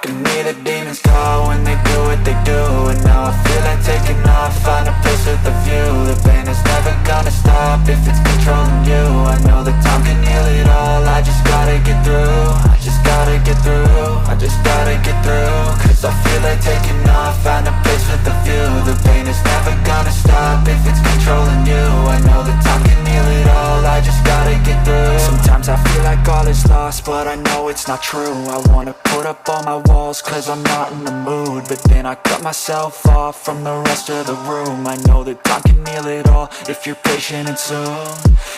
can hear the demons call when they do what they do. And now I feel like taking off, find a place with a view. The pain is never gonna stop if it's controlling you. I know that time can heal it all, I just gotta get through. I just gotta get through, I just gotta get through. Cause I feel like taking off, find a place with a view. The pain is never gonna stop if it's controlling you. I know that time can heal it all, I just gotta get through. Sometimes I feel like all is lost, but I know it's not true. I wanna put up all my walls cause I'm not in the mood, but then I cut myself off from the rest of the room. I know that time can heal it all if you're patient and soon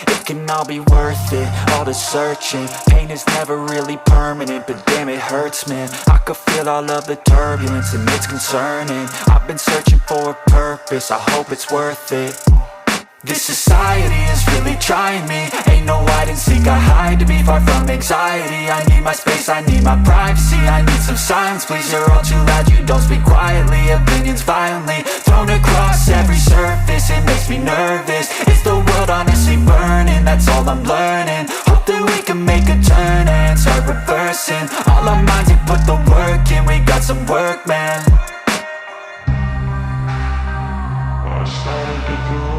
it can all be worth it, all the searching. Pain is never really permanent, but damn it hurts, man. I could feel all of the turbulence and it's concerning. I've been searching for a purpose, I hope it's worth it. This society is really trying me. Ain't no hide and seek, I hide to be far from anxiety. I need my space, I need my privacy. I need some silence, please, you're all too loud. You don't speak quietly, opinions violently thrown across every surface. It makes me nervous, is the world honestly burning? That's all I'm learning. Hope that we can make a turn and start reversing all our minds and put the work in. We got some work, man. I started to do,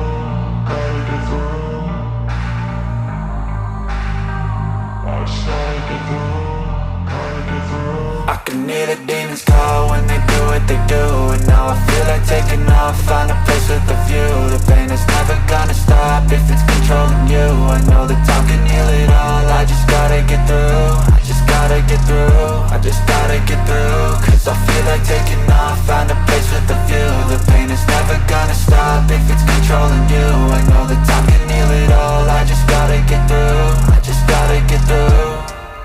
I can hear the demons call when they do what they do. And now I feel like taking off, find a place with a view. The pain is never gonna stop if it's controlling you. I know that time can heal it all, I just gotta get through. I just gotta get through, I just gotta get through. Cause I feel like taking off, find a place with a view. The pain is never gonna stop if it's controlling you. I know that time can heal it all, I just gotta get through. I just gotta get through.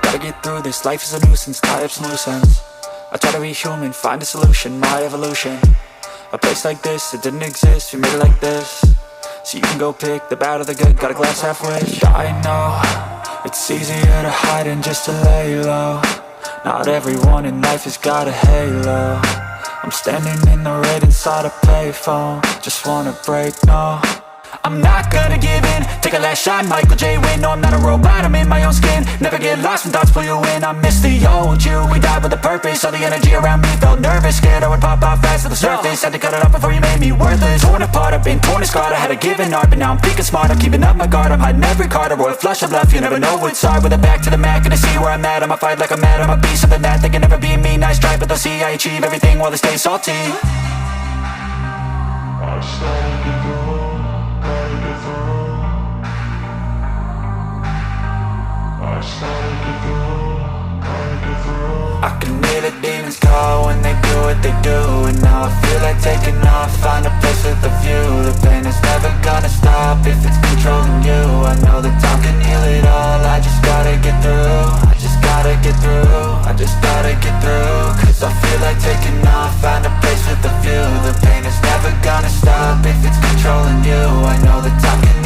Gotta get through this, life is a nuisance, tie up some loose ends. I try to be human, find a solution, my evolution. A place like this, it didn't exist, we made it like this. So you can go pick the bad or the good, got a glass half wish. I know, it's easier to hide than just to lay low. Not everyone in life has got a halo. I'm standing in the red inside a payphone, just wanna break, no. I'm not gonna give in, take a last shot, Michael J. Win. No, I'm not a robot, I'm in my own skin. Never get lost when thoughts pull you in. I miss the old you, we died with a purpose. All the energy around me felt nervous, scared I would pop out fast to the surface. Had to cut it off before you made me worthless. Torn apart, I've been torn and scarred. I had a given art, but now I'm thinking smart. I'm keeping up my guard, I'm hiding every card. A royal flush of love, you never know what's hard. With a back to the mat, gonna see where I'm at. I'ma fight like I'm mad, I'm a piece of the that. They can never be me, nice try, but they'll see I achieve everything while they stay salty. I started to go. I can hear the demons call when they do what they do. And now I feel like taking off, find a place with a view. The pain is never gonna stop if it's controlling you. I know that time can heal it all, I just gotta get through. I just gotta get through, I just gotta get through. Cause I feel like taking off, find a place with a view. The pain is never gonna stop if it's controlling you. I know that time can